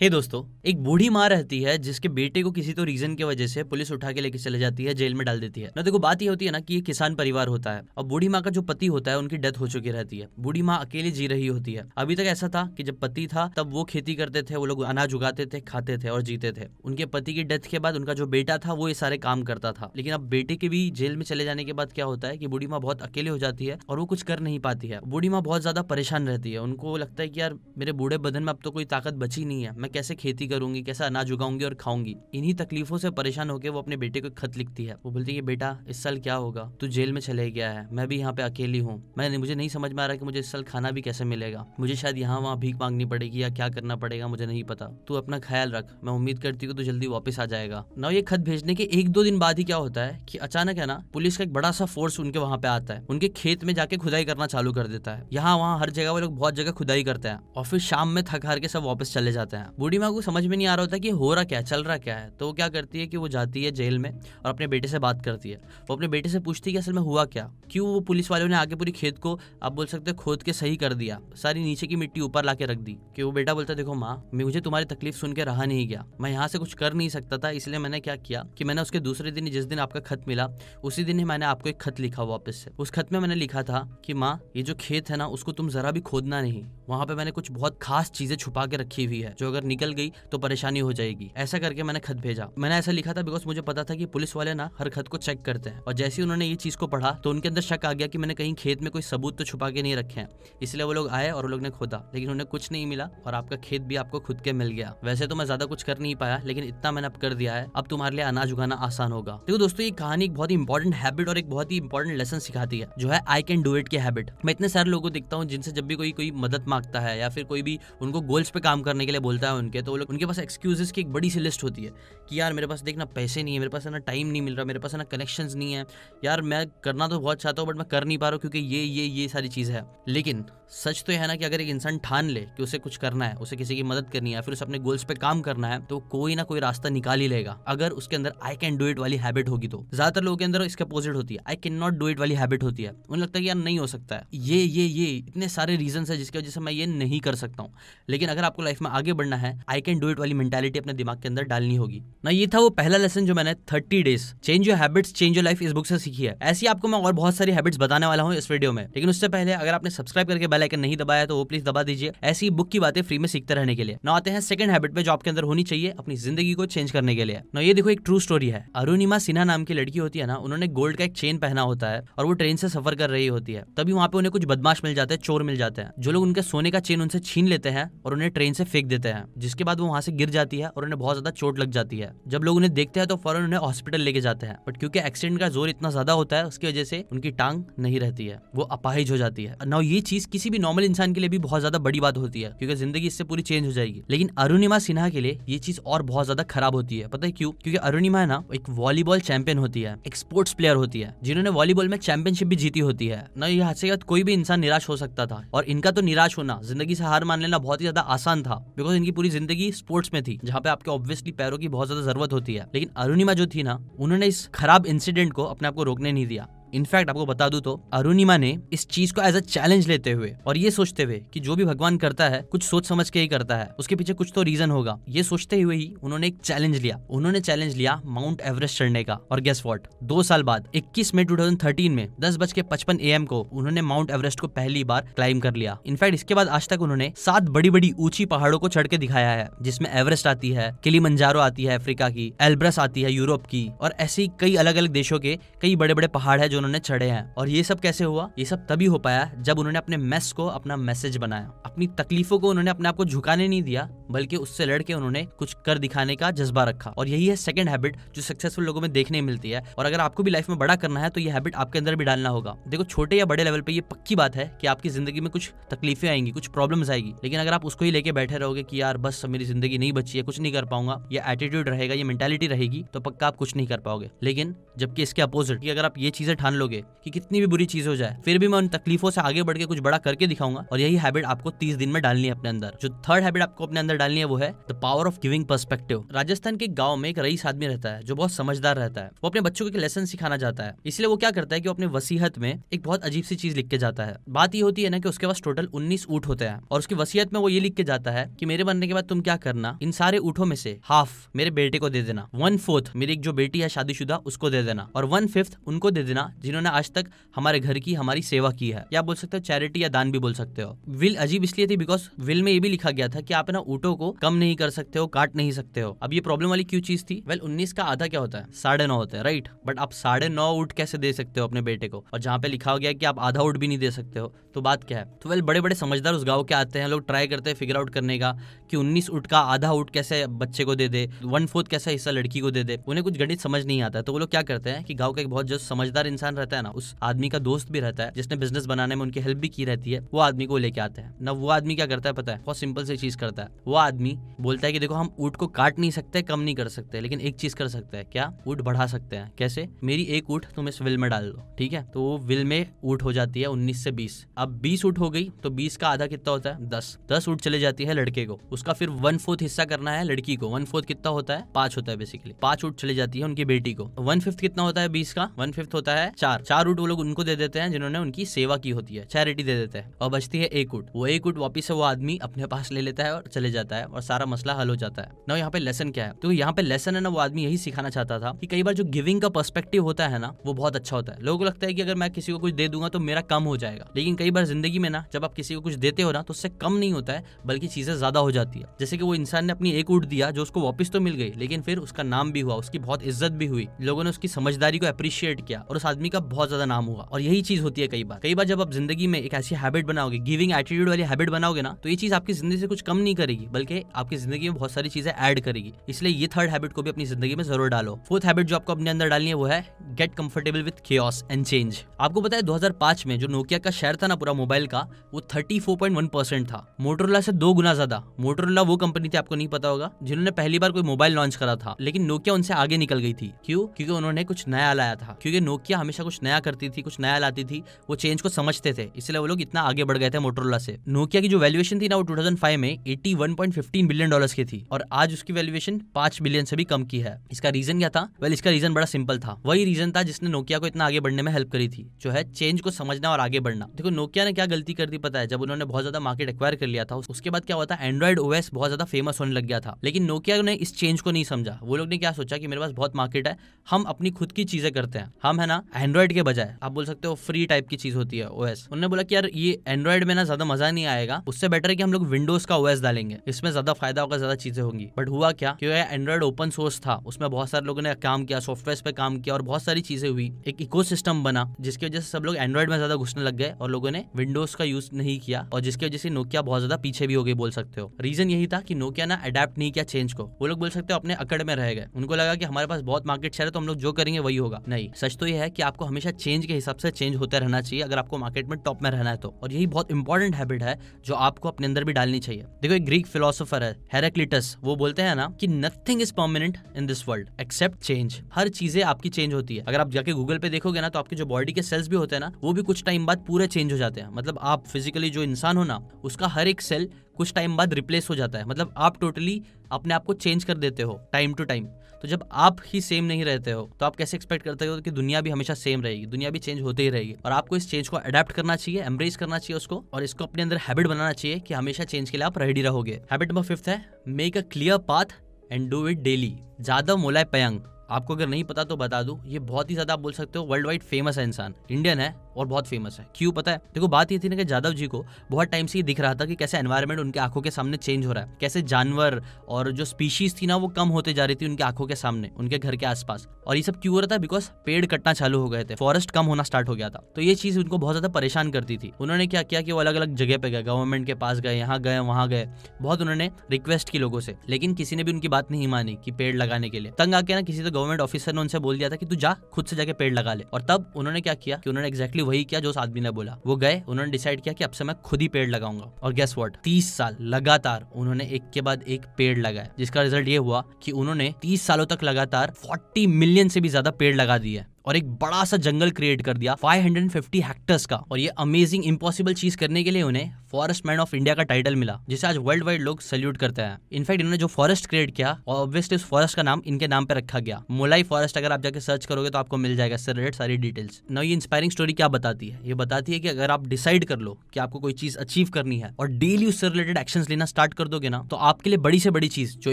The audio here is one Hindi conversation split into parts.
हे दोस्तों, एक बूढ़ी माँ रहती है जिसके बेटे को किसी तो रीजन की वजह से पुलिस उठा के लेके चले जाती है, जेल में डाल देती है ना। देखो बात ये होती है ना कि ये किसान परिवार होता है और बूढ़ी माँ का जो पति होता है उनकी डेथ हो चुकी रहती है। बूढ़ी माँ अकेली जी रही होती है। अभी तक ऐसा था कि जब पति था तब वो खेती करते थे, वो लोग अनाज उगाते थे, खाते थे और जीते थे। उनके पति की डेथ के बाद उनका जो बेटा था वो ये सारे काम करता था। लेकिन अब बेटे के भी जेल में चले जाने के बाद क्या होता है कि बूढ़ी माँ बहुत अकेले हो जाती है और वो कुछ कर नहीं पाती है। बूढ़ी माँ बहुत ज्यादा परेशान रहती है। उनको लगता है कि यार मेरे बूढ़े बदन में अब तो कोई ताकत बची नहीं है, मैं कैसे खेती करूंगी, कैसे अनाज उगाऊंगी और खाऊंगी। इन्हीं तकलीफों से परेशान होकर वो अपने बेटे को खत लिखती है। वो बोलती है बेटा इस साल क्या होगा, तू जेल में चले गया है, मैं भी यहाँ पे अकेली हूँ, मुझे नहीं समझ में आ रहा कि मुझे इस साल खाना भी कैसे मिलेगा, मुझे शायद यहाँ वहाँ भीख मांगनी पड़ेगी या क्या करना पड़ेगा, मुझे नहीं पता। तू अपना ख्याल रख, मैं उम्मीद करती हूँ तू जल्दी वापस आ जाएगा ना। ये खत भेजने के 1-2 दिन बाद ही क्या होता है कि अचानक है ना पुलिस का एक बड़ा सा फोर्स उनके वहां पे आता है, उनके खेत में जाके खुदाई करना चालू कर देता है। यहाँ वहाँ हर जगह वो लोग बहुत जगह खुदाई करते हैं और फिर शाम में थक हार के सब वापस चले जाते हैं। बूढ़ी माँ को समझ में नहीं आ रहा होता कि हो रहा क्या है, चल रहा क्या है। तो वो क्या करती है कि वो जाती है जेल में और अपने बेटे से बात करती है। वो अपने बेटे से पूछती है कि असल में हुआ क्या, क्यों वो पुलिस वालों ने आगे पूरी खेत को आप बोल सकते खोद के सही कर दिया, सारी नीचे की मिट्टी ऊपर लाके रख दी। कि वो बेटा बोलता है देखो माँ, मुझे तुम्हारी तकलीफ सुन के रहा नहीं गया, मैं यहाँ से कुछ कर नहीं सकता था, इसलिए मैंने क्या किया कि मैंने उसके दूसरे दिन जिस दिन आपका खत मिला उसी दिन ही मैंने आपको एक खत लिखा वापस से। उस खत में मैंने लिखा था कि माँ ये जो खेत है ना उसको तुम जरा भी खोदना नहीं, वहां पे मैंने कुछ बहुत खास चीजें छुपा के रखी हुई है जो अगर निकल गई तो परेशानी हो जाएगी। ऐसा करके मैंने खत भेजा। मैंने ऐसा लिखा था बिकॉज मुझे पता था कि पुलिस वाले ना हर खत को चेक करते हैं और जैसे ही उन्होंने ये चीज को पढ़ा तो उनके अंदर शक आ गया कि मैंने कहीं खेत में कोई सबूत तो छुपा के नहीं रखे हैं। इसलिए वो लोग आए और वो लोग ने खोदा, लेकिन उन्हें कुछ नहीं मिला और आपका खेत भी आपको खुद के मिल गया। वैसे तो मैं ज्यादा कुछ कर नहीं पाया, लेकिन इतना मैंने अब कर दिया है, अब तुम्हारे लिए अनाज उगाना आसान होगा। देखो दोस्तों, ये कहानी एक बहुत ही इंपॉर्टेंट हैबिट और एक बहुत ही इंपॉर्टेंट लेसन सिखाती है, जो है आई कैन डू इट की हैबिट। मैं इतने सारे लोगों को देखता हूँ जिनसे जब भी कोई मदद मांगता है या फिर कोई भी उनको गोल्स पे काम करने के लिए बोलता है उनके, तो उनके पास एक्सक्यूजेस की एक बड़ी सी लिस्ट होती है कि यार मेरे पास देखना पैसे नहीं है, मेरे पास है ना टाइम नहीं मिल रहा, मेरे पास है ना कनेक्शंस नहीं है, यार मैं करना तो बहुत चाहता हूँ बट मैं कर नहीं पा रहा हूँ क्योंकि ये सारी चीज़ है। लेकिन सच तो यह है ना कि अगर एक इंसान ठान ले कि उसे कुछ करना है, उसे किसी की मदद करनी है, फिर उसे अपने गोल्स पे काम करना है, तो कोई ना कोई रास्ता निकाल ही लेगा अगर उसके अंदर आई कैन डू इट वाली हैबिट होगी। तो ज्यादातर लोगों के अंदर इसके अपोजिट होती है, I can not do it वाली हैबिट होती है। उन्हें लगता है कि यार नहीं हो सकता है, ये इतने सारे रीजन है जिसकी वजह से मैं ये नहीं कर सकता हूँ। लेकिन अगर आपको लाइफ में आगे बढ़ना है, आई कैन डू इट वाली मेंटालिटी अपने दिमाग के अंदर डालनी होगी ना। ये था वो पहला लेसन जो मैंने 30 days change your habits change your life इस बुक से सीखी है। ऐसी आपको मैं और बहुत सारी हैबिट्स बताने वाला हूँ इस वीडियो में, लेकिन उससे पहले अगर आपने सब्सक्राइब करके बेल आइकन नहीं दबाया तो वो प्लीज दबा दीजिए, ऐसी बुक की बातें फ्री में सीखते रहने के लिए। ना आते हैं सेकंड हैबिट पे जो आपके अंदर होनी चाहिए अपनी जिंदगी को चेंज करने के लिए। ना ये देखो एक ट्रू स्टोरी है। अरुणिमा सिन्हा नाम की लड़की होती है ना, उन्होंने गोल्ड का एक चेन पहना होता है और वो ट्रेन से सफर कर रही होती है। तभी वहां पे उन्हें कुछ बदमाश मिल जाते हैं, चोर मिल जाते हैं, जो लोग उनके सोने का चेन उनसे छीन लेते हैं और उन्हें ट्रेन से फेंक देते हैं, जिसके बाद वो वहां से गिर जाती है और उन्हें बहुत ज्यादा चोट लग जाती है। जब लोग उन्हें देखते हैं तो फौरन उन्हें हॉस्पिटल लेके जाते हैं, बट क्योंकि एक्सीडेंट का जोर इतना ज्यादा होता है उसकी वजह से उनकी टांग नहीं रहती है, वो अपाहिज हो जाती है। ना ये चीज किसी भी नॉर्मल इंसान के लिए भी बहुत ज्यादा बड़ी बात होती है क्योंकि जिंदगी इससे पूरी चेंज हो जाएगी। लेकिन अरुणिमा सिन्हा के लिए ये चीज और बहुत ज्यादा खराब होती है। पता है क्यों? क्योंकि अरुणिमा है ना एक वॉलीबॉल चैंपियन होती है, एक स्पोर्ट्स प्लेयर होती है, जिन्होंने वॉलीबॉल में चैंपियनशिप भी जीती होती है ना। ये हादसे के बाद कोई भी इंसान निराश हो सकता था और इनका तो निराश होना, जिंदगी से हार मान लेना बहुत ही ज्यादा आसान था, बिकॉज इनकी पूरी जिंदगी स्पोर्ट्स में थी जहाँ पे आपके ऑब्वियसली पैरों की बहुत ज्यादा जरूरत होती है। लेकिन अरुणिमा जो थी ना, उन्होंने इस खराब इंसिडेंट को अपने आप को रोकने नहीं दिया। इनफैक्ट आपको बता दूं तो अरुणिमा ने इस चीज को एज अ चैलेंज लेते हुए और ये सोचते हुए कि जो भी भगवान करता है कुछ सोच समझ के ही करता है, उसके पीछे कुछ तो रीजन होगा, ये सोचते हुए ही उन्होंने एक चैलेंज लिया। उन्होंने चैलेंज लिया माउंट एवरेस्ट चढ़ने का। और गेस व्हाट, 2 साल बाद 21 मई 2013 में 10:55 AM को उन्होंने माउंट एवरेस्ट को पहली बार क्लाइम कर लिया। इनफैक्ट इसके बाद आज तक उन्होंने 7 बड़ी ऊंची पहाड़ों को चढ़ के दिखाया है, जिसमें एवरेस्ट आती है, किलिमंजारो आती है अफ्रीका की, एल्ब्रस आती है यूरोप की, और ऐसी कई अलग अलग देशों के कई बड़े बड़े पहाड़ है जो उन्होंने चढ़े हैं। और ये सब कैसे हुआ? ये सब तभी हो पाया जब उन्होंने अपने मेस को अपना मैसेज बनाया। अपनी तकलीफों को उन्होंने अपने आप को झुकाने नहीं दिया, बल्कि उससे लड़के उन्होंने कुछ कर दिखाने का जज्बा रखा। और यही है सेकंड हैबिट जो सक्सेसफुल लोगों में देखने मिलती है। और अगर आपको भी लाइफ में बड़ा करना है तो ये हैबिट आपके अंदर भी डालना होगा। देखो छोटे या बड़े लेवल पे ये पक्की बात है कि आपकी जिंदगी में कुछ तकलीफें आएंगी, कुछ प्रॉब्लम्स आएगी, लेकिन अगर आप उसको ही लेके बैठे रहोगे कि यार बस मेरी जिंदगी नहीं बची है, कुछ नहीं कर पाऊंगा, ये एटीट्यूड रहेगा, ये मेंटालिटी रहेगी, तो पक्का आप कुछ नहीं कर पाओगे। लेकिन जबकि इसके अपोजिट कि अगर आप ये चीजें ठान लोगे कि कितनी भी बुरी चीज हो जाए फिर भी मैं उन तकलीफों से आगे बढ़ के कुछ बड़ा करके दिखाऊंगा, और यही हैबिट आपको 30 दिन में डालनी है अपने अंदर। जो थर्ड हैबिट आपको अपने अंदर डालनी है वो है the power of giving perspective. Rajasthan के गांव में एक रईस आदमी रहता है जो बहुत समझदार रहता है। वो अपने बच्चों को एक लेसन सिखाना चाहता है, इसलिए वो क्या करता है कि वो अपने वसीयत में एक बहुत अजीब सी चीज लिख के जाता है। बात ये होती है ना कि उसके पास टोटल 19 ऊँट होते हैं और उसकी वसीयत में वो ये लिख के जाता है कि मेरे मरने के बाद तुम क्या करना, इन सारे ऊँटों में से हाफ मेरे बेटे को दे देना, 1/4 मेरी एक जो बेटी है शादीशुदा उसको दे देना और 1/5 उनको दे देना जिन्होंने आज तक हमारे घर की हमारी सेवा की है। या बोल सकते हो चैरिटी या दान भी बोल सकते हो। विल अजीब इसलिए थी बिकॉज विल में ये भी लिखा गया था कि आप ना ऊँटों को कम नहीं कर सकते हो, काट नहीं सकते हो। अब ये प्रॉब्लम वाली क्यों चीज थी? वेल 19 का आधा क्या होता है? 9.5 होता है, राइट। बट आप 9.5 ऊँट कैसे दे सकते हो अपने बेटे को? और जहाँ पे लिखा गया कि आप आधा ऊँट भी नहीं दे सकते हो, तो बात क्या है? तो वेल बड़े बड़े समझदार उस गाँव के आते हैं, लोग ट्राई करते हैं फिगर आउट करने का कि 19 ऊँट का आधा ऊँट कैसे बच्चे को दे दे, 1/4 कैसा हिस्सा लड़की को दे दे। उन्हें कुछ गणित समझ नहीं आता, तो वो लोग क्या करते हैं कि गाँव का एक बहुत जो समझदार इंसान रहता है ना, उस आदमी का दोस्त भी रहता है जिसने बिजनेस बनाने में उनकी हेल्प भी की रहती है, वो आदमी को लेके आते हैं ना। वो आदमी क्या करता है पता है? बहुत सिंपल सी चीज करता है। वो आदमी बोलता है कि देखो हम ऊँट को काट नहीं सकते, कम नहीं कर सकते, लेकिन एक चीज कर सकते हैं। क्या? ऊँट बढ़ा सकते हैं। कैसे? मेरी एक ऊँट तुम इस विल में डाल दो, ठीक है? तो वो विल में ऊँट हो जाती है 19 से 20। अब 20 ऊँट हो गई तो 20 का आधा कितना होता है? 10 ऊँट चले जाती है लड़के को, उसका फिर 1/4 हिस्सा करना है लड़की को। 1/4 कितना होता है? 5 होता है बेसिकली। 5 ऊँट चली जाती है उनकी बेटी को। 1/5 कितना होता है 20 का? 1/5 होता है 4 ऊँट वो लोग उनको दे देते हैं जिन्होंने उनकी सेवा की होती है, चैरिटी दे देते हैं, और बचती है 1 ऊँट। वो 1 ऊँट वापिस से वो आदमी अपने पास ले लेता है और चले जाता है और सारा मसला हल हो जाता है ना। यहाँ पे लेसन क्या है? तो यहाँ पे लेसन है ना, वो आदमी यही सिखाना चाहता था कि कई बार जो गिविंग का पर्सपेक्टिव होता है ना, वो बहुत अच्छा होता है। लोगों को लगता है कि अगर मैं किसी को कुछ दे दूंगा तो मेरा कम हो जाएगा, लेकिन कई बार जिंदगी में ना जब आप किसी को कुछ देते हो ना तो उससे कम नहीं होता है बल्कि चीजें ज्यादा हो जाती है। जैसे कि वो इंसान ने अपनी 1 ऊँट दिया जो उसको वापस तो मिल गई, लेकिन फिर उसका नाम भी हुआ, उसकी बहुत इज्जत भी हुई, लोगों ने उसकी समझदारी को अप्रिशिएट किया और उस आदमी का बहुत ज्यादा नाम हुआ। और यही चीज होती है कई बार जब आप जिंदगी में एक ऐसी हैबिट बनाओगे, गिविंग एटीट्यूड वाली हैबिट बनाओगे ना, तो ये चीज आपकी जिंदगी से कुछ कम नहीं करेगी बल्कि आपकी जिंदगी में बहुत सारी चीजें ऐड करेगी। इसलिए ये थर्ड हैबिट को भी अपनी जिंदगी में जरूर डालो। फोर्थ हैबिट जो आपको अपने अंदर डालनी है वो है get comfortable with chaos and change. आपको पता है 2005 में जो नोकिया का शेयर था ना पूरा मोबाइल का, वो 34.1% था, मोटोरोला से 2 गुना ज्यादा। मोटोरोला वो कंपनी थी, आपको नहीं पता होगा, जिन्होंने पहली बार कोई मोबाइल लॉन्च करा था, लेकिन नोकिया उनसे आगे निकल गई थी। क्यों? क्योंकि उन्होंने कुछ नया लाया था। क्योंकि नोकिया हमेशा कुछ नया करती थी, कुछ नया लाती थी, वो चेंज को समझते थे, इसलिए वो लोग इतना आगे बढ़ गए थे मोटोरोला से। नोकिया की जो वैल्यूएशन थी ना वो 2005 में $81.15 बिलियन की थी और आज उसकी वैल्यूएशन 5 बिलियन से भी कम की है। इसका रीजन क्या था? वेल इसका रीजन बड़ा सिंपल था, वही रीजन था जिसने नोकिया को इतना आगे बढ़ने में हेल्प करी थी, जो है चेंज को समझना और आगे बढ़ना। देखो नोकिया ने क्या गलती कर दी पता है? जब उन्होंने बहुत ज्यादा मार्केट एक्वायर कर लिया था, उसके बाद क्या हुआ था, एंड्रॉइड ओएस बहुत ज्यादा फेमस होने लग गया था, लेकिन नोकिया ने इस चेंज को नहीं समझा। वो लोग ने क्या सोचा कि मेरे पास बहुत मार्केट है, हम अपनी खुद की चीजें करते हैं, हम है ना एंड्रॉइड के बजाय, आप बोल सकते हो फ्री टाइप की चीज होती है ओएस। उन्होंने बोला कि यार ये एंड्रॉइड में ना ज्यादा मजा नहीं आएगा, उससे बेटर है कि हम लोग विंडोज का ओएस डालेंगे, इसमें ज्यादा फायदा होगा, ज्यादा चीजें होंगी। बट हुआ क्या, क्योंकि एंड्रॉइड ओपन सोर्स था, उसमें बहुत सारे लोगों ने काम किया, सॉफ्टवेयर पे काम किया और बहुत सारी चीजें हुई, एक इकोसिस्टम बना, जिसकी वजह से सब लोग एंड्रॉइड में ज्यादा घुसने लग गए और लोगों ने विंडोज का यूज नहीं किया, और जिसकी वजह से नोकिया बहुत ज्यादा पीछे भी हो गई बोल सकते हो। रीजन यही था कि नोकिया ना अडेप्ट नहीं किया चेंज को। वो लोग बोल सकते हो अपने अकड़ में रह गए, उनको लगा कि हमारे पास बहुत मार्केट शेयर है तो हम लोग जो करेंगे वही होगा। नहीं, सच तो यह है कि आपको हमेशा चेंज के हिसाब से चेंज होते रहना चाहिए अगर आपको मार्केट में टॉप में रहना है तो। और यही बहुत इंपॉर्टेंट हैबिट है जो आपको अपने अंदर भी डालनी चाहिए। देखो एक ग्रीक फिलोसोफर है हेराक्लिटस, वो बोलते हैं ना कि nothing is permanent in this world except change. हर चीजें आपकी चेंज होती है। अगर आप जाके गूगल पे देखोगे ना तो आपके जो बॉडी के सेल्स भी होते हैं ना वो भी कुछ टाइम बाद पूरे चेंज हो जाते हैं। मतलब आप फिजिकली जो इंसान हो ना उसका हर एक सेल कुछ टाइम बाद रिप्लेस हो जाता है। मतलब आप टोटली अपने आप को चेंज कर देते हो टाइम टू टाइम। तो जब आप ही सेम नहीं रहते हो तो आप कैसे एक्सपेक्ट करते हो कि दुनिया भी हमेशा सेम रहेगी? दुनिया भी चेंज होते ही रहेगी और आपको इस चेंज को अडेप्ट करना चाहिए, एम्ब्रेस करना चाहिए उसको, और इसको अपने अंदर हैबिट बनाना चाहिए कि हमेशा चेंज के लिए आप रेडी रहोगे। हैबिट नंबर 5 है make a clear path and do it daily. Jadav Molai Payeng, आपको अगर नहीं पता तो बता दूं, ये बहुत ही ज्यादा आप बोल सकते हो वर्ल्ड वाइड फेमस है इंसान, इंडियन है और बहुत फेमस है। क्यों पता है? देखो बात ये थी ना कि जादव जी को बहुत टाइम से ये दिख रहा था कि कैसे एनवायरनमेंट उनके आंखों के सामने चेंज हो रहा है, कैसे जानवर और जो स्पीशीज थी ना वो कम होते जा रही थी उनकी आंखों के सामने, उनके घर के आसपास। और ये सब क्यों हो रहा था? बिकॉज पेड़ कटना चालू हो गए थे, फॉरेस्ट कम होना स्टार्ट हो गया था। तो ये चीज उनको बहुत ज्यादा परेशान करती थी। उन्होंने क्या किया कि वो अलग अलग जगह पे गए, गवर्नमेंट के पास गए, यहाँ गए वहां गए, बहुत उन्होंने रिक्वेस्ट की लोगों से, लेकिन किसी ने भी उनकी बात नहीं मानी कि पेड़ लगाने के लिए। तंग आके ना किसी तो गवर्नमेंट ऑफिसर ने उनसे बोल दिया था कि तू जा खुद से जाके पेड़ लगा ले। और तब उन्होंने क्या किया कि उन्होंने एग्जैक्टली वही किया जो उस आदमी ने बोला। वो गए, उन्होंने डिसाइड किया कि अब से मैं खुद ही पेड़ लगाऊंगा। और गेस व्हाट, 30 साल लगातार उन्होंने एक के बाद एक पेड़ लगाए, जिसका रिजल्ट ये हुआ कि उन्होंने 30 सालों तक लगातार 40 मिलियन से भी ज्यादा पेड़ लगा दिए। और एक बड़ा सा जंगल क्रिएट कर दिया 550 हेक्टर्स का। और ये अमेजिंग इम्पॉसिबल चीज करने के लिए उन्हें फॉरेस्ट मैन ऑफ इंडिया का टाइटल मिला, जिसे आज वर्ल्ड वाइड लोग सैल्यूट करते हैं। इनफैक्ट इन्होंने जो फॉरेस्ट क्रिएट किया, ऑब्वियसली उस फॉरेस्ट का नाम इनके नाम पे रखा गया, मोलाई फॉरेस्ट। अगर आप जाके सर्च करोगे तो आपको मिल जाएगा इससे रिलेटेड सारी डिटेल्स। नाउ ये इंस्पायरिंग स्टोरी क्या बताती है? ये बताती है कि अगर आप डिसाइड कर लो कि आपको कोई चीज अचीव करनी है और डेली उससे रिलेटेड एक्शंस लेना स्टार्ट कर दोगे ना, तो आपके लिए बड़ी से बड़ी चीज जो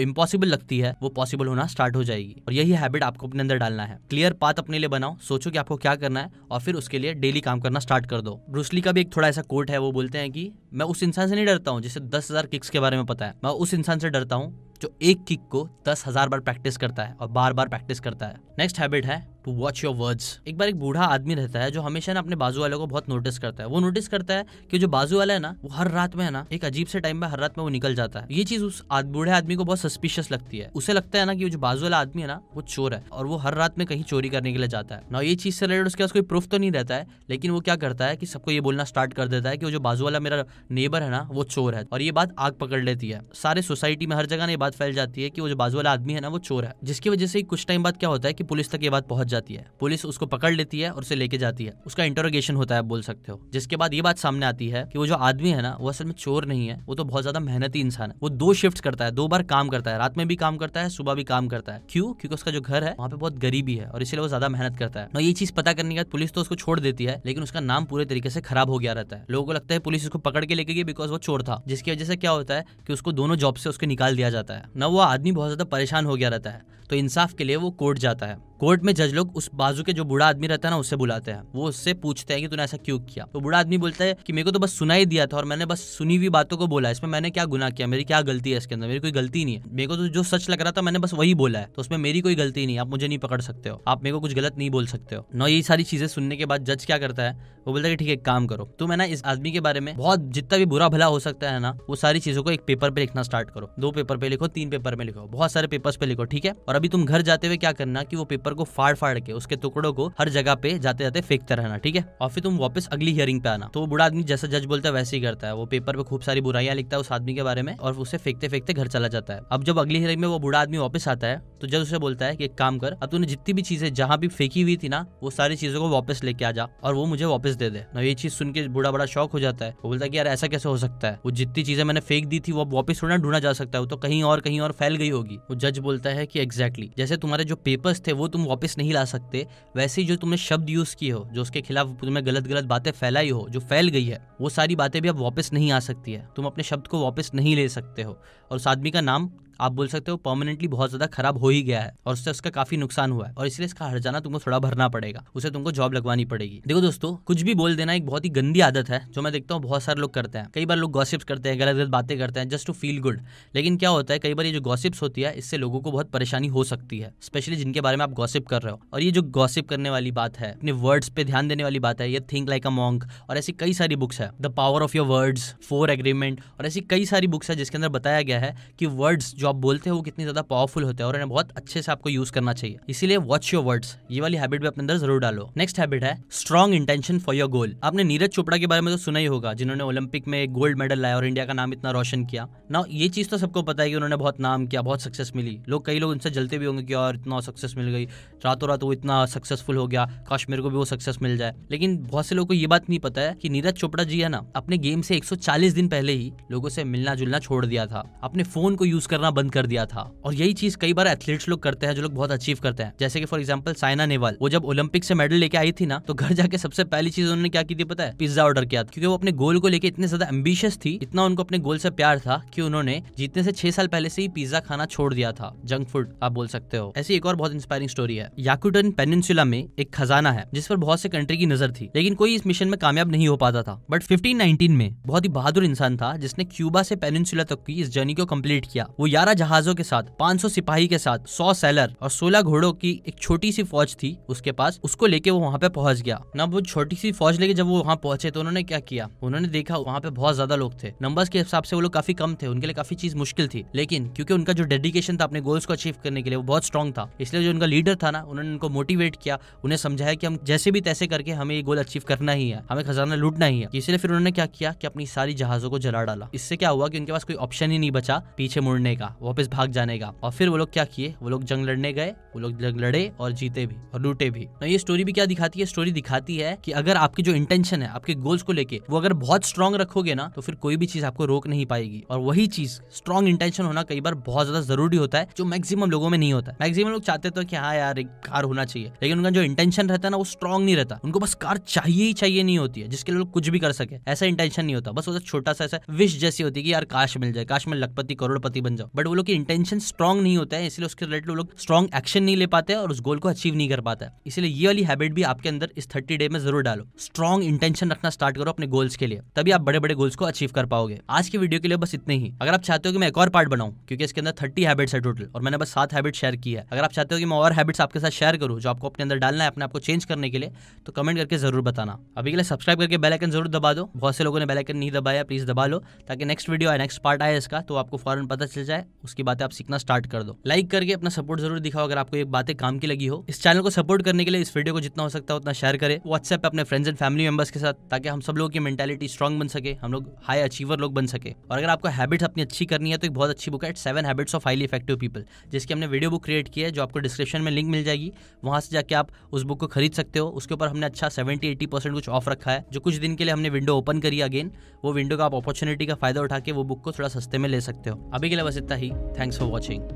इम्पॉसिबल लगती है वो पॉसिबल होना स्टार्ट हो जाएगी। और यही हैबिट आपको अपने अंदर डालना है। क्लियर पाथ अपने लिए बनाओ, सोचो कि आपको क्या करना है और फिर उसके लिए डेली काम करना स्टार्ट कर दो। ब्रूस ली का भी एक थोड़ा ऐसा कोट है, वो बोलते हैं कि मैं उस इंसान से नहीं डरता हूँ जिसे 10,000 किक्स के बारे में पता है, मैं उस इंसान से डरता हूँ जो एक किक को 10,000 बार प्रैक्टिस करता है और बार बार प्रैक्टिस करता है। नेक्स्ट हैबिट है टू वॉच योर वर्ड्स। एक बार एक बूढ़ा आदमी रहता है जो हमेशा ना अपने बाजू वालों को बहुत नोटिस करता है। वो नोटिस करता है कि जो बाजू वाला है ना, वो हर रात में है ना एक अजीब से टाइम में हर रात में वो निकल जाता है। ये चीज उस बूढ़े आदमी को बहुत सस्पिशियस लगती है। उसे लगता है ना कि जो बाजू वाला आदमी है ना वो चोर है और वो हर रात में कहीं चोरी करने के लिए जाता है ना। ये चीज से रिलेटेड उसके पास कोई प्रूफ तो नहीं रहता है, लेकिन वो क्या करता है कि सबको ये बोलना स्टार्ट कर देता है कि वो जो बाजू वाला मेरा नेबर है ना वो चोर है। और ये बात आग पकड़ लेती है, सारे सोसाइटी में हर जगह ये बात फैल जाती है कि वो जो बाजू वाला आदमी है ना वो चोर है। जिसकी वजह से कुछ टाइम बाद क्या होता है कि पुलिस तक ये बात पहुंच जाती है। पुलिस उसको पकड़ लेती है और उसे लेके जाती है, उसका इंटरोगेशन होता है, आप बोल सकते हो। जिसके बाद ये बात सामने आती है कि वो जो आदमी है ना वो असल में चोर नहीं है, वो तो बहुत ज्यादा मेहनती इंसान है। वो 2 शिफ्ट करता है, 2 बार काम करता है, रात में भी काम करता है, सुबह भी काम करता है। क्यों? क्योंकि उसका जो घर है वहाँ पे बहुत गरीबी है और इसलिए वो ज्यादा मेहनत करता है। ये चीज पता करने के बाद पुलिस तो उसको छोड़ देती है, लेकिन उसका नाम पूरे तरीके से खराब हो गया रहता है। लोगों को लगता है पुलिस उसको पकड़ के लेके गई बिकॉज वो चोर था, जिसकी वजह से क्या होता है कि उसको दोनों जॉब से उसको निकाल दिया जाता है ना। वो आदमी बहुत ज्यादा परेशान हो गया रहता है, तो इंसाफ के लिए वो कोर्ट जाता है। कोर्ट में जज लोग उस बाजू के जो बूढ़ा आदमी रहता है ना उससे बुलाते हैं। वो उससे पूछते हैं कि तूने ऐसा क्यों किया। तो बूढ़ा आदमी बोलता है कि मेरे को तो बस सुनाई दिया था और मैंने बस सुनी हुई बातों को बोला, इसमें मैंने क्या गुनाह किया, मेरी क्या गलती है इसके अंदर, मेरी कोई गलती नहीं है। मेरे को तो जो सच लग रहा था मैंने बस वही बोला है, तो उसमें मेरी कोई गलती नहीं, आप मुझे नहीं पकड़ सकते हो, आप मेरे को कुछ गलत नहीं बोल सकते हो ना। ये सारी चीजें सुनने के बाद जज क्या करता है, वो बोलता है कि ठीक है एक काम करो, तुम है ना इस आदमी के बारे में बहुत जितना भी बुरा भला हो सकता है ना वो सारी चीजों को एक पेपर पे लिखना स्टार्ट करो। 2 पेपर पे लिखो, 3 पेपर में लिखो, बहुत सारे पेपर्स पे लिखो, ठीक है। और अभी तुम घर जाते हुए क्या करना कि वो पेपर को फाड़ फाड़ के उसके टुकड़ों को हर जगह पे जाते जाते फेंकते रहना, ठीक है। और फिर तुम वापस अगली हियरिंग पे आना। तो वो बूढ़ा आदमी जैसा जज बोलता है वैसे ही करता है, वो पेपर पे खूब सारी बुराइयां लिखता है उस आदमी के बारे में और उसे फेंकते फेंकते घर चला जाता है। अब जब अगली हियरिंग में वो बूढ़ा आदमी वापस आता है तो जज उसे बोलता है कि एक काम कर, अब तूने जितनी भी चीजें जहां भी फेंकी हुई थी ना वो सारी चीजों को वापस लेके आ जा और वो मुझे वापस दे दे ना। ये चीज सुन के बूढ़ा बड़ा शॉक हो जाता है। वो बोलता है कि यार ऐसा कैसे हो सकता है, वो जितनी चीजें मैंने फेंक दी थी वो वापस थोड़ा ढूंढा जा सकता है, वो तो कहीं और फैल गई होगी। वो जज बोलता है कि एग्जैक्टली जैसे तुम्हारे जो पेपर्स थे वो तुम वापस नहीं ला सकते, वैसे ही जो तुमने शब्द यूज किए हो, जो उसके खिलाफ तुम्हें गलत गलत बातें फैलाई हो, जो फैल गई है, वो सारी बातें भी अब वापस नहीं आ सकती है। तुम अपने शब्द को वापस नहीं ले सकते हो। और उस आदमी का नाम आप बोल सकते हो परमानेंटली बहुत ज्यादा खराब हो ही गया है और उससे उसका काफी नुकसान हुआ है और इसलिए इसका हर्जाना तुमको थोड़ा भरना पड़ेगा, उसे तुमको जॉब लगवानी पड़ेगी। देखो दोस्तों, कुछ भी बोल देना एक बहुत ही गंदी आदत है जो मैं देखता हूँ बहुत सारे लोग करते हैं। कई बार लोग गॉसिप्स करते हैं, गलत गलत बातें करते हैं जस्ट टू फील गुड। लेकिन क्या होता है कई बार ये जो गॉसिप्स होती है इससे लोगों को बहुत परेशानी हो सकती है, स्पेशली जिनके बारे में आप गॉसिप कर रहे हो। और ये जो गॉसिप करने वाली बात है, अपने वर्ड्स पे ध्यान देने वाली बात है, ये थिंक लाइक अ मॉन्क और ऐसी कई सारी बुक्स है, the power of your words, 4 agreement और ऐसी कई सारी बुक्स है जिसके अंदर बताया गया है कि वर्ड्स जो आप बोलते हो वो कितनी ज्यादा पावरफुल होते हैं और इन्हें बहुत अच्छे से आपको यूज करना चाहिए। इसीलिए वॉच योर वर्ड्स, ये वाली हैबिट भी अपने अंदर जरूर डालो। नेक्स्ट हैबिट है strong intention for your goal. आपने नीरज चोपड़ा के बारे में तो सुना ही होगा, जिन्होंने ओलंपिक में गोल्ड मेडल लाया और इंडिया का नाम इतना रोशन किया ना। ये चीज तो सबको पता है कि उन्होंने बहुत नाम किया, बहुत सक्सेस मिली। कई लोग उनसे जलते भी होंगे कि यार इतना सक्सेस मिल गई, रातों रात वो इतना सक्सेसफुल हो गया, काश मेरे को भी वो सक्सेस मिल जाए। लेकिन बहुत से लोगों को ये बात नहीं पता है कि नीरज चोपड़ा जी है ना अपने गेम से 140 दिन पहले ही लोगों से मिलना जुलना छोड़ दिया था, अपने फोन को यूज करना बंद कर दिया था। और यही चीज कई बार एथलीट्स लोग करते हैं जो लोग बहुत अचीव करते हैं। जैसे कि फॉर एग्जांपल साइना नेहवाल, वो जब ओलंपिक से मेडल लेके आई थी ना तो घर जाके सबसे पहली चीज उन्होंने क्या की थी पता है? पिज्जा ऑर्डर किया, क्योंकि वो अपने गोल को लेके इतने ज्यादा एम्बिशियस थी, इतना उनको अपने गोल से प्यार था कि उन्होंने जीतने से 6 साल पहले से ही पिज्जा खाना छोड़ दिया था, जंक फूड आप बोल सकते हो। ऐसी एक और बहुत इंस्पायरिंग स्टोरी है। याकुटन पेनिनसुला में एक खजाना है जिस पर बहुत से कंट्री की नजर थी, लेकिन कोई इस मिशन में कामयाब नहीं हो पाता था। बट 1519 में बहुत ही बहादुर इंसान था जिसने क्यूबा से पेनिनसुला तक की इस जर्नी को कंप्लीट किया। वो 11 जहाजों के साथ, 500 सिपाही के साथ, 100 सेलर और 16 घोड़ों की एक छोटी सी फौज थी उसके पास, उसको लेके वो वहाँ पे पहुंच गया ना। वो छोटी सी फौज लेके जब वो वहाँ पहुंचे तो उन्होंने क्या किया, उन्होंने देखा वहाँ पे बहुत ज्यादा लोग थे, नंबर्स के हिसाब से वो लोग काफी कम थे, उनके लिए काफी चीज मुश्किल थी। लेकिन क्योंकि उनका जो डेडिकेशन था अपने गोल्स को अचीव करने के लिए वो बहुत स्ट्रॉन्ग था, इसलिए जो उनका लीडर था ना उन्होंने उनको मोटिवेट किया, उन्हें समझाया कि हम जैसे भी तैसे करके हमें ये गोल अचीव करना ही है, हमें खजाना लूटना ही है। इसलिए फिर उन्होंने क्या किया कि अपनी सारी जहाजों को जला डाला। इससे क्या हुआ कि उनके पास कोई ऑप्शन ही नहीं बचा पीछे मुड़ने का, वापस भाग जाने का। और फिर वो लोग क्या किए, वो लोग जंग लड़ने गए, वो लोग जंग लड़े और जीते भी और लूटे भी। तो ये स्टोरी भी क्या दिखाती है, स्टोरी दिखाती है कि अगर आपकी जो इंटेंशन है आपके गोल्स को लेके वो अगर बहुत स्ट्रांग रखोगे ना तो फिर कोई भी चीज आपको रोक नहीं पाएगी। और वही चीज स्ट्रांग इंटेंशन होना कई बार बहुत ज्यादा जरूरी होता है, जो मैक्सिमम लोगों में नहीं होता है। मैक्सिमम लोग चाहते तो कि हाँ यार एक कार होना चाहिए, लेकिन उनका जो इंटेंशन रहता है ना वो स्ट्रांग नहीं रहता। उनको बस कार चाहिए ही चाहिए नहीं होती है जिसके लिए लोग कुछ भी कर सके, ऐसा इंटेंशन नहीं होता। बस वो छोटा सा ऐसा विश जैसी होती है कि यार काश मिल जाए, काश मैं लखपति करोड़पति बन जाऊं। बट वो लोग की इंटेंशन स्ट्रांग नहीं होता है, इसलिए उसके रिलेटेड वो लोग स्ट्रांग एक्शन नहीं ले पाते और उस गोल को अचीव नहीं कर पाता है। इसलिए ये वाली हैबिट भी आपके अंदर इस 30 डे में जरूर डालो। स्ट्रांग इंटेंशन रखना स्टार्ट करो अपने गोल्स के लिए, तभी आप बड़े बड़े गोल्स को अचीव कर पाओगे। आज की वीडियो के लिए बस इतने ही। अगर आप चाहते हो कि मैं एक और पार्ट बनाऊं, क्योंकि इसके अंदर 30 हैबिट्स है टोटल और मैंने बस 7 हैबिट शेयर की है, अगर आप चाहते हो कि मैं और हैबिट्स आपके साथ शेयर करूं जो आपको अपने अंदर डालना है अपने आप को चेंज करने के लिए, तो कमेंट करके जरूर बताना। अभी के लिए सब्सक्राइब करके बेल आइकन जरूर दबा दो। बहुत से लोगों ने बेल आइकन नहीं दबाया, प्लीज दबा लो ताकि नेक्स्ट वीडियो आए, नेक्स्ट पार्ट आए इसका, तो आपको फौरन पता चल जाए, उसकी बातें आप सीखना स्टार्ट कर दो। लाइक करके अपना सपोर्ट जरूर दिखाओ अगर आपको ये बातें काम की लगी हो। इस चैनल को सपोर्ट करने के लिए इस वीडियो को जितना हो सकता है उतना शेयर करें व्हाट्सएप पे अपने फ्रेंड्स एंड फैमिली मेंबर्स के साथ, ताकि हम सब लोगों की मेंटालिटी स्ट्रांग बन सके, हम लोग हाई अचीवर लोग बन सके। और अगर आपको हैबिट्स अपनी अच्छी करनी है तो एक बहुत अच्छी बुक है 7 habits of highly effective people, जिसकी हमने वीडियो बुक क्रिएट की है, जो आपको डिस्क्रिप्शन में लिंक मिल जाएगी, वहां से जाके आप उस बुक को खरीद सकते हो। उसके ऊपर हमने अच्छा 70-80% कुछ ऑफ रखा है, जो कुछ दिन के लिए हमने विंडो ओपन करी अगेन, वो विंडो का आप अपॉर्चुनिटी का फायदा उठा के वो बुक को थोड़ा सस्ते में ले सकते हो। अभी के लिए बस इतना ही। Thanks for watching.